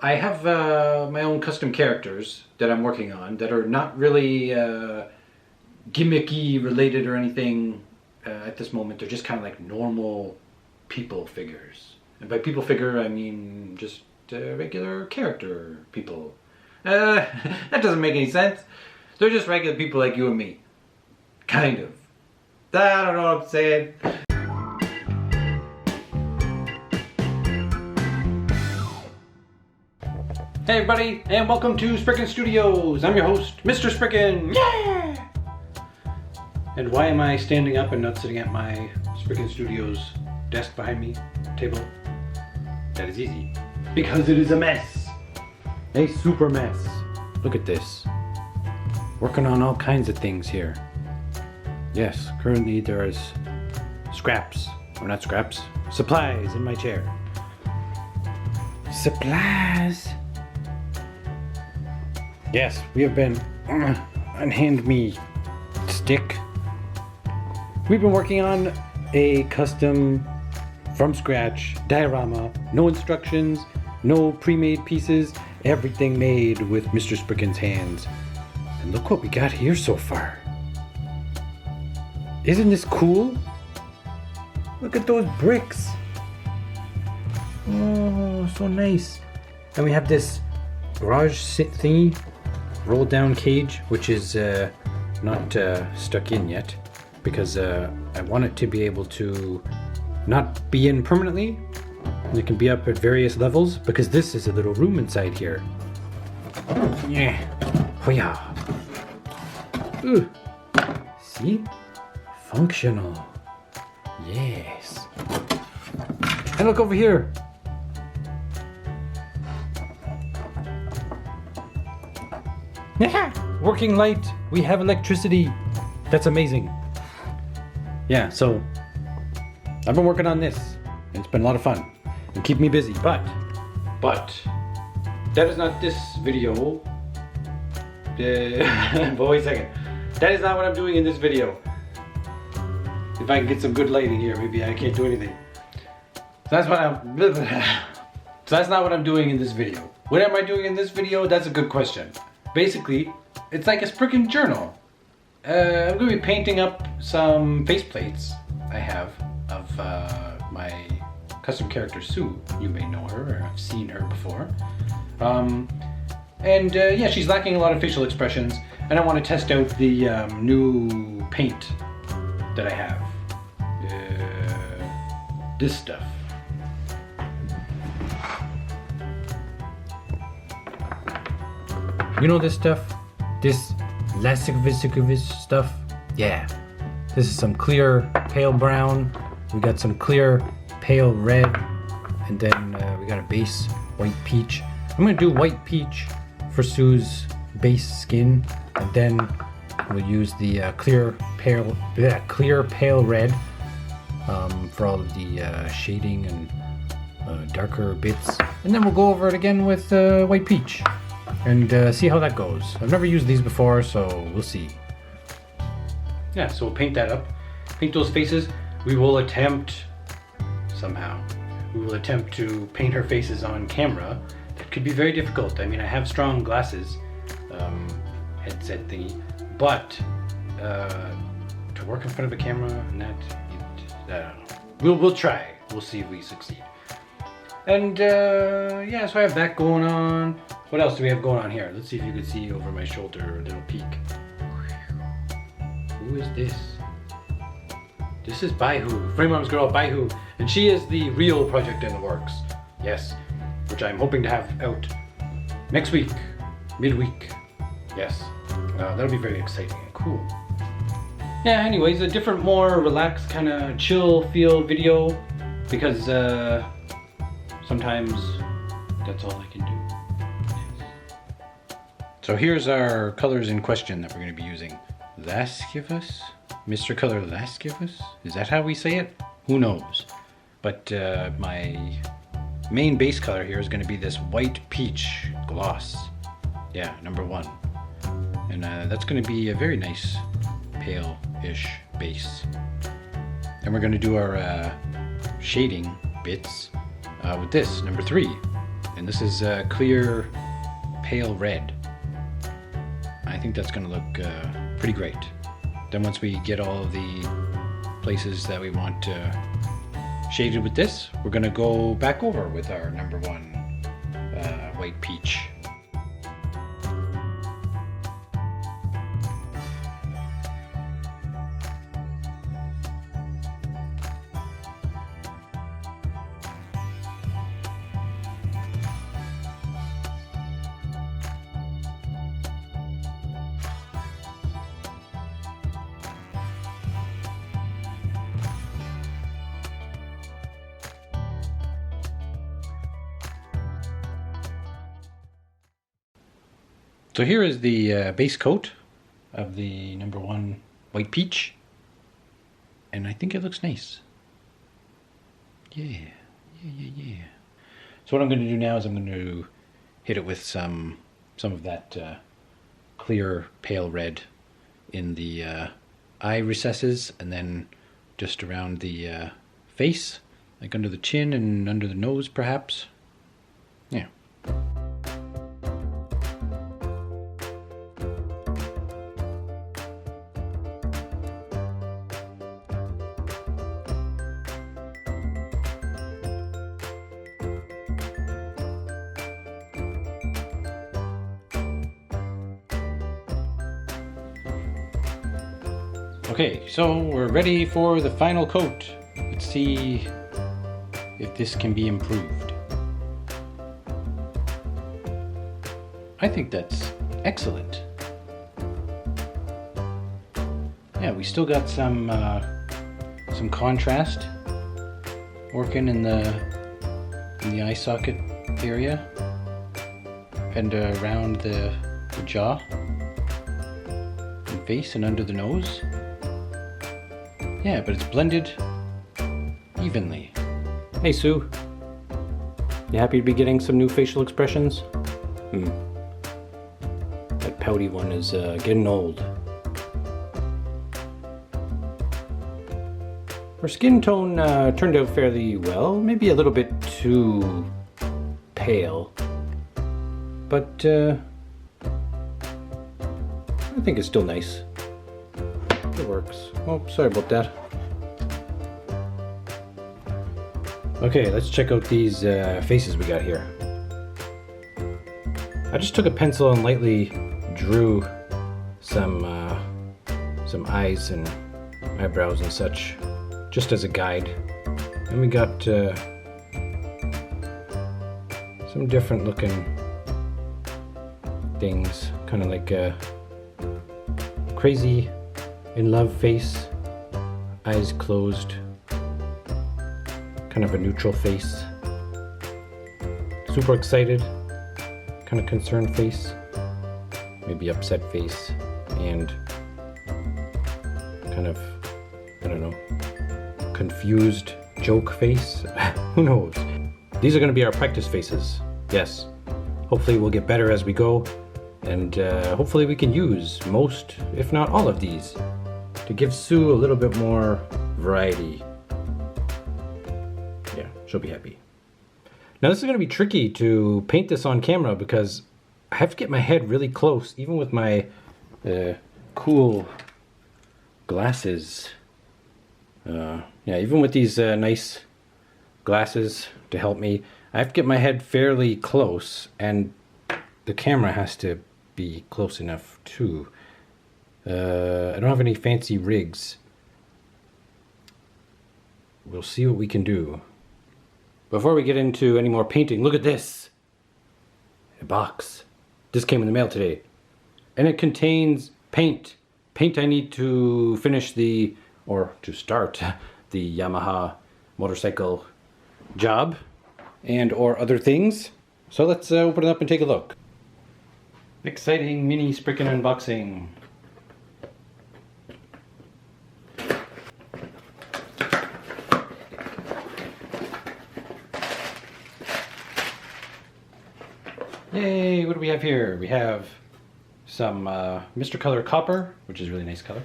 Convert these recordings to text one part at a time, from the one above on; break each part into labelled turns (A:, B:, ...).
A: I have my own custom characters that I'm working on that are not really gimmicky related or anything at this moment. They're just kind of like normal people figures. And by people figure, I mean just regular character people. That doesn't make any sense. They're just regular people like you and me. Kind of. I don't know what I'm saying. Hey everybody, and welcome to Spriken Studios. I'm your host, Mr.Spriken. Yeah! And why am I standing up and not sitting at my Spriken Studios desk behind me, table? That is easy. Because it is a mess. A super mess. Look at this. Working on all kinds of things here. Yes, currently there is scraps, or not scraps, supplies in my chair. Supplies? Yes, we have been, unhand me stick. We've been working on a custom, from scratch, diorama, no instructions, no pre-made pieces, everything made with Mr. Spriken's hands. And look what we got here so far. Isn't this cool? Look at those bricks. Oh, so nice. And we have this garage thingy, roll down cage, which is not stuck in yet because I want it to be able to not be in permanently. It can be up at various levels because this is a little room inside here. Yeah. Oh yeah. Ooh. See? Functional. Yes. And look over here. Working light. We have electricity. That's amazing. Yeah, so I've been working on this. It's been a lot of fun and keep me busy. But that is not this video. Wait a second. That is not what I'm doing in this video. If I can get some good lighting here, maybe I can't do anything. So that's what So that's not what I'm doing in this video. What am I doing in this video? That's a good question. Basically, it's like a Spriken journal. I'm going to be painting up some faceplates I have of my custom character Sue. You may know her, or I've seen her before. Yeah, she's lacking a lot of facial expressions, and I want to test out the new paint that I have. This stuff. You know this stuff? This Lasikovic stuff? Yeah. This is some clear pale brown. We got some clear pale red. And then we got a base white peach. I'm gonna do white peach for Sue's base skin. And then we'll use the clear pale red for all of the shading and darker bits. And then we'll go over it again with white peach. And see how that goes. I've never used these before, so we'll see. Yeah, so we'll paint that up. Paint those faces. We will attempt, somehow, to paint her faces on camera. That could be very difficult. I mean, I have strong glasses, headset thingy, but to work in front of a camera and that, I don't know. We'll try. We'll see if we succeed. And yeah, so I have that going on. What else do we have going on here? Let's see if you can see over my shoulder, a little peek. Who is this? This is Baihu, Frame Arms girl Baihu, and she is the real project in the works. Yes, which I'm hoping to have out next week, midweek. Yes, that'll be very exciting and cool. Yeah, anyways, a different, more relaxed, kind of chill feel video because sometimes that's all I can do. So here's our colors in question that we're going to be using. Lascivus? Mr. Color Lascivus? Is that how we say it? Who knows? But my main base color here is going to be this white peach gloss. Yeah, number 1. And that's going to be a very nice pale-ish base. And we're going to do our shading bits with this, number 3. And this is clear pale red. I think that's gonna look pretty great. Then once we get all of the places that we want shaded with this, we're gonna go back over with our number 1 white peach. So here is the base coat of the number 1 white peach, and I think it looks nice. Yeah. So what I'm going to do now is I'm going to hit it with some of that clear pale red in the eye recesses, and then just around the face, like under the chin and under the nose perhaps. Yeah. Okay, so we're ready for the final coat. Let's see if this can be improved. I think that's excellent. Yeah, we still got some contrast working in the eye socket area and around the jaw and face and under the nose. Yeah, but it's blended evenly. Hey Sue, you happy to be getting some new facial expressions? That pouty one is getting old. Her skin tone turned out fairly well, maybe a little bit too pale, but I think it's still nice. It works. Oh, sorry about that. Okay, let's check out these faces we got here. I just took a pencil and lightly drew some eyes and eyebrows and such, just as a guide. And we got some different looking things, kind of like a crazy in love face, eyes closed, kind of a neutral face, super excited, kind of concerned face, maybe upset face, and kind of, I don't know, confused joke face. Who knows? These are going to be our practice faces. Yes. Hopefully we'll get better as we go, and hopefully we can use most, if not all of these, to give Sue a little bit more variety. Yeah, she'll be happy. Now this is going to be tricky to paint this on camera because I have to get my head really close, even with my cool glasses. Yeah, even with these nice glasses to help me, I have to get my head fairly close, and the camera has to be close enough too. I don't have any fancy rigs. We'll see what we can do. Before we get into any more painting, look at this. A box. This came in the mail today. And it contains paint. Paint I need to finish to start the Yamaha motorcycle job and or other things. So let's open it up and take a look. Exciting mini Spriken unboxing. Yay, what do we have here? We have some Mr. Color Copper, which is a really nice color.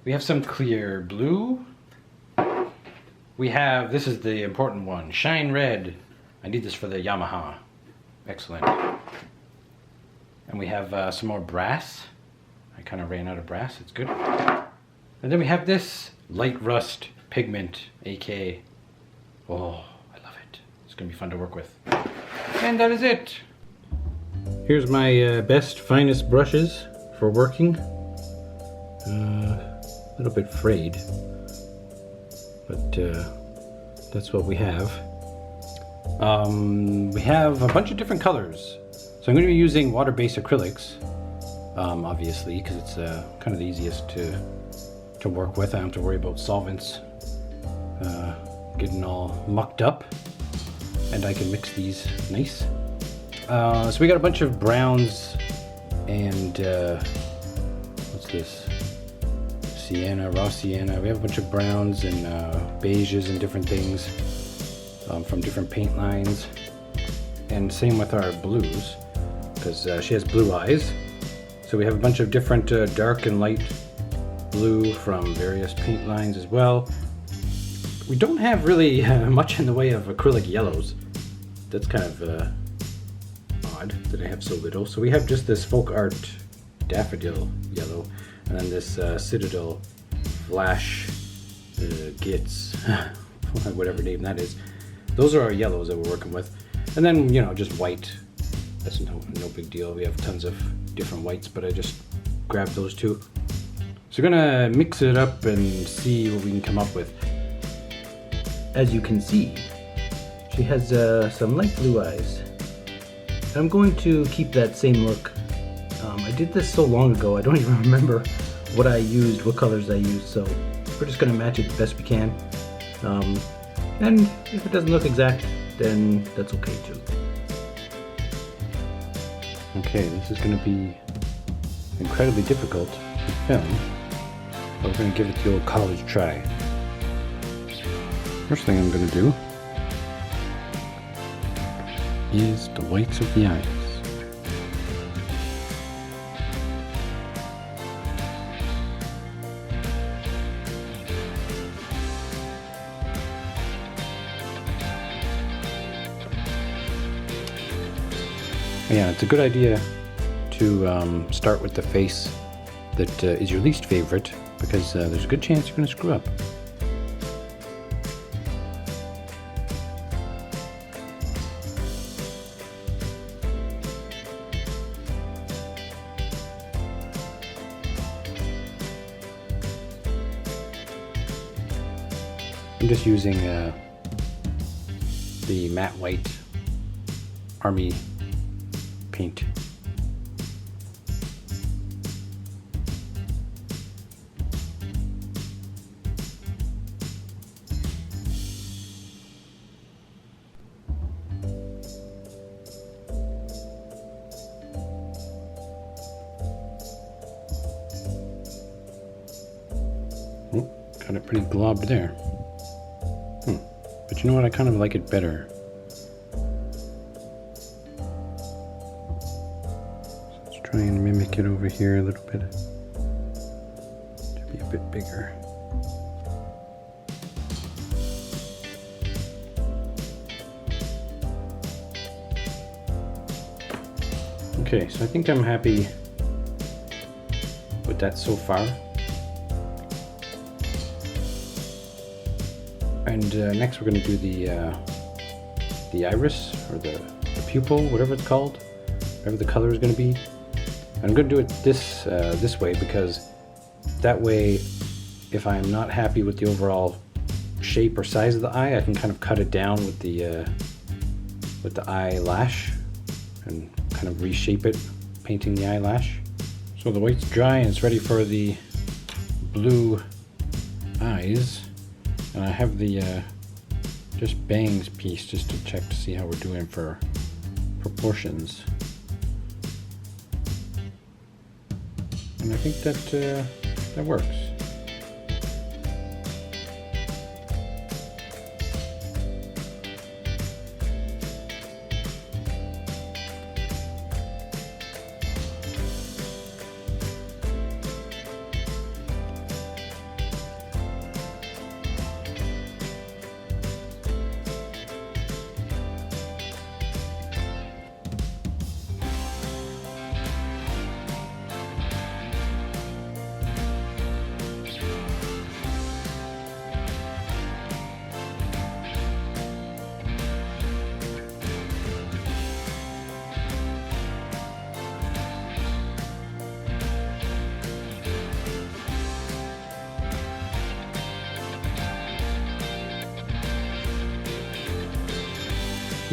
A: We have some clear blue. We have, this is the important one, Shine Red. I need this for the Yamaha. Excellent. And we have some more brass. I kind of ran out of brass. It's good. And then we have this light rust pigment, aka. Oh, I love it. It's gonna be fun to work with. And that is it. Here's my best, finest brushes for working. A little bit frayed, but that's what we have. We have a bunch of different colors. So I'm going to be using water-based acrylics, obviously, because it's kind of the easiest to work with. I don't have to worry about solvents getting all mucked up, and I can mix these nice. So we got a bunch of browns and what's this? Sienna, raw sienna. We have a bunch of browns and beiges and different things from different paint lines. And same with our blues, because she has blue eyes. So we have a bunch of different dark and light blue from various paint lines as well. We don't have really much in the way of acrylic yellows. That's kind of odd that I have so little. So we have just this folk art daffodil yellow, and then this Citadel Flash Gits, whatever name that is. Those are our yellows that we're working with. And then, you know, just white. That's no big deal. We have tons of different whites, but I just grabbed those two. So we're gonna mix it up and see what we can come up with. As you can see, she has some light blue eyes. And I'm going to keep that same look. I did this so long ago, I don't even remember what I used, what colors I used, so we're just going to match it the best we can. And if it doesn't look exact, then that's okay too. Okay, this is going to be incredibly difficult to film, but we're going to give it the old college try. First thing I'm going to do is the whites of the eyes. Yeah, it's a good idea to start with the face that is your least favorite, because there's a good chance you're going to screw up. I'm just using the matte white Army paint. Oh, got it pretty globbed there. But you know what? I kind of like it better. Try and mimic it over here a little bit to be a bit bigger. Okay, so I think I'm happy with that so far. And next we're going to do the iris, or the pupil, whatever it's called, whatever the color is going to be. I'm going to do it this way, because that way, if I'm not happy with the overall shape or size of the eye, I can kind of cut it down with the eyelash and kind of reshape it, painting the eyelash. So the white's dry and it's ready for the blue eyes, and I have the just bangs piece just to check to see how we're doing for proportions. And I think that works.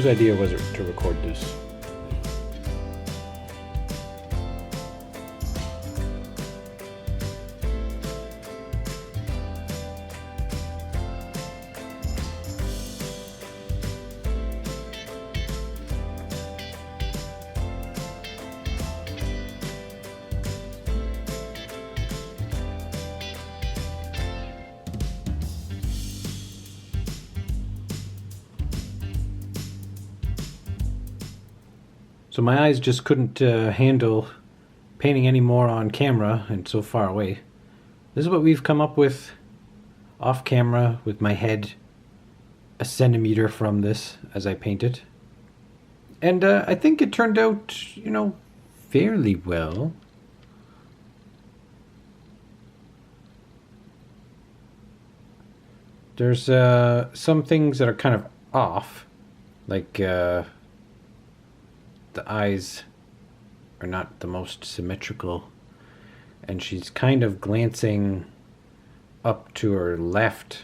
A: Whose idea was it to record this? So my eyes just couldn't handle painting anymore on camera and so far away. This is what we've come up with off camera with my head a centimeter from this as I paint it. And I think it turned out, you know, fairly well. There's some things that are kind of off, like the eyes are not the most symmetrical, and she's kind of glancing up to her left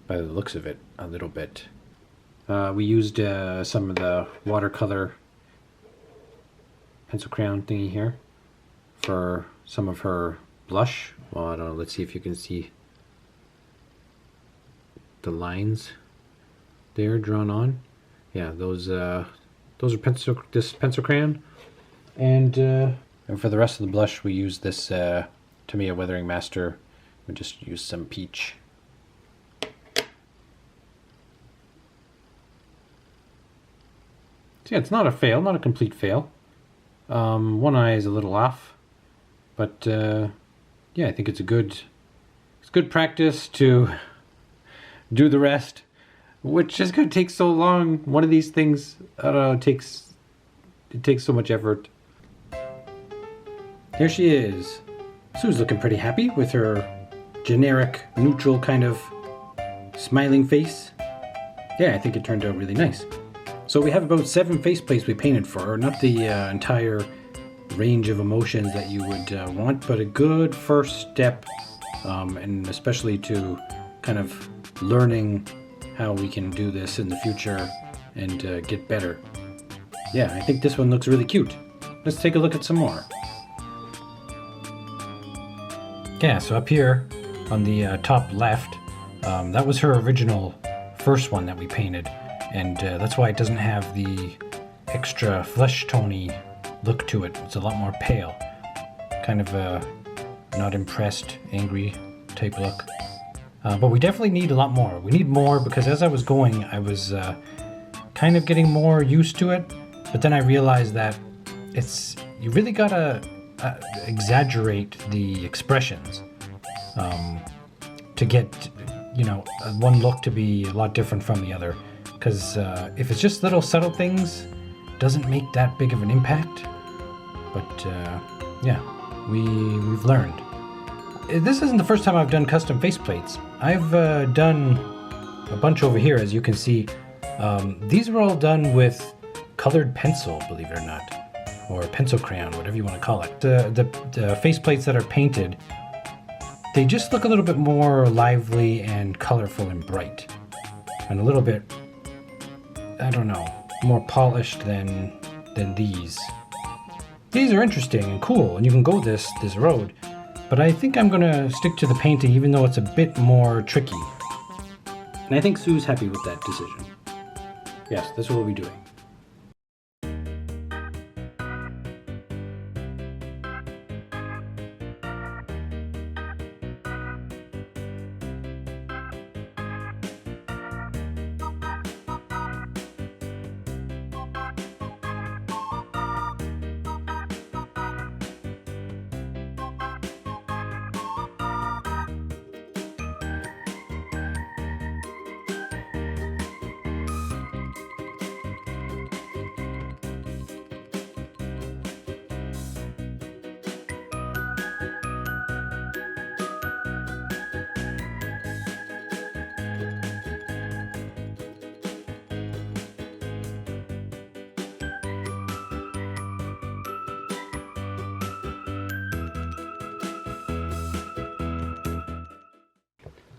A: by the looks of it a little bit. We used some of the watercolor pencil crayon thingy here for some of her blush. Well, I don't know, let's see if you can see the lines there drawn on. Yeah, those are this pencil crayon, and for the rest of the blush we use this Tamiya Weathering Master. We just use some peach. So yeah, it's not a fail, not a complete fail. One eye is a little off, but yeah, I think it's good practice to do the rest. Which is going to take so long. One of these things, I don't know, it takes so much effort. There she is. Sue's looking pretty happy with her generic, neutral kind of smiling face. Yeah, I think it turned out really nice. So we have about 7 faceplates we painted for her. Not the entire range of emotions that you would want, but a good first step, and especially to kind of learning how we can do this in the future and get better. Yeah, I think this one looks really cute. Let's take a look at some more. Yeah, so up here on the top left, that was her original first one that we painted, and that's why it doesn't have the extra flesh tony look to it. It's a lot more pale, kind of a not impressed, angry type look. But we definitely need a lot more. We need more because as I was going, I was kind of getting more used to it. But then I realized that you really gotta exaggerate the expressions to get, you know, one look to be a lot different from the other. Because if it's just little subtle things, it doesn't make that big of an impact. But yeah, we've learned. This isn't the first time I've done custom faceplates. I've done a bunch over here, as you can see. These were all done with colored pencil, believe it or not, or pencil crayon, whatever you want to call it. The faceplates that are painted, they just look a little bit more lively and colorful and bright, and a little bit, I don't know, more polished than these. These are interesting and cool, and you can go this road. But I think I'm gonna stick to the painting even though it's a bit more tricky. And I think Sue's happy with that decision. Yes, that's what we'll be doing.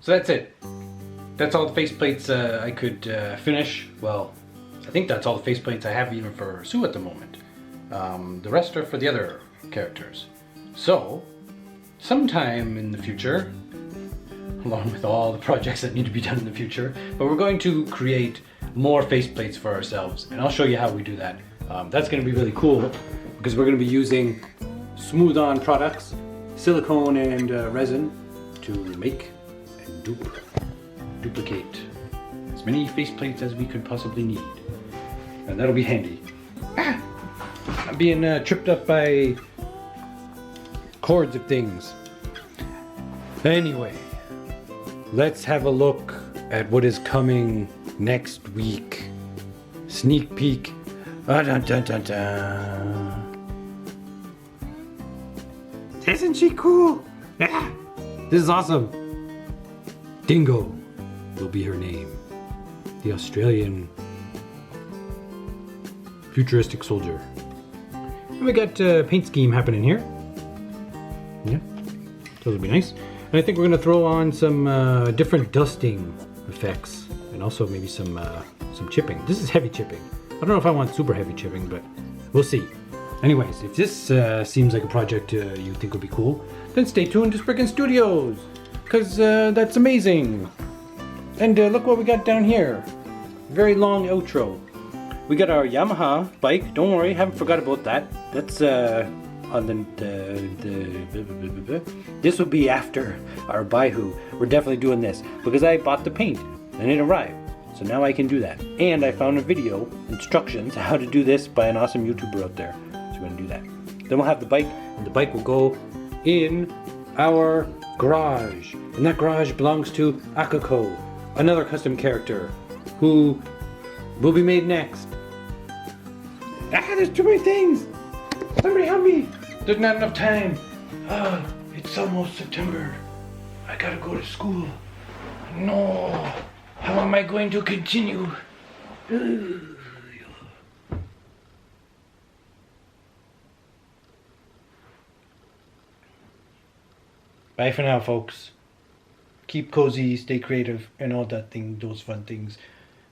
A: So that's it. That's all the faceplates I could finish. Well, I think that's all the faceplates I have even for Sue at the moment. The rest are for the other characters. So, sometime in the future, along with all the projects that need to be done in the future, but we're going to create more faceplates for ourselves, and I'll show you how we do that. That's going to be really cool because we're going to be using smooth-on products, silicone and resin to make and duplicate as many faceplates as we could possibly need, and that'll be handy. I'm being tripped up by cords of things. Anyway, let's have a look at what is coming next week. Sneak peek. Dun, dun, dun, dun. Isn't she cool? Yeah. This is awesome. Dingo will be her name. The Australian futuristic soldier. And we got paint scheme happening here. Yeah, those will be nice. And I think we're going to throw on some different dusting effects, and also maybe some chipping. This is heavy chipping. I don't know if I want super heavy chipping, but we'll see. Anyways, if this seems like a project you think would be cool, then stay tuned to Spriken Studios, because that's amazing. And look what we got down here. Very long outro. We got our Yamaha bike. Don't worry, haven't forgot about that. That's on this will be after our Baihu. We're definitely doing this because I bought the paint and it arrived. So now I can do that. And I found a video instructions how to do this by an awesome YouTuber out there. So we're gonna do that. Then we'll have the bike, and the bike will go in our garage. And that garage belongs to Akako, another custom character who will be made next. There's too many things! Somebody help me! There's not enough time. It's almost September. I gotta go to school. No! How am I going to continue? Bye for now, folks. Keep cozy, stay creative, and all that thing, those fun things.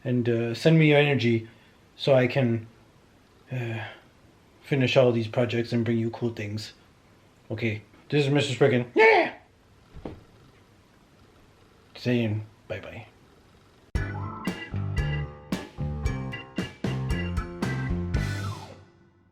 A: And send me your energy so I can finish all these projects and bring you cool things. Okay, this is Mr. Spriken. Yeah! Saying bye-bye.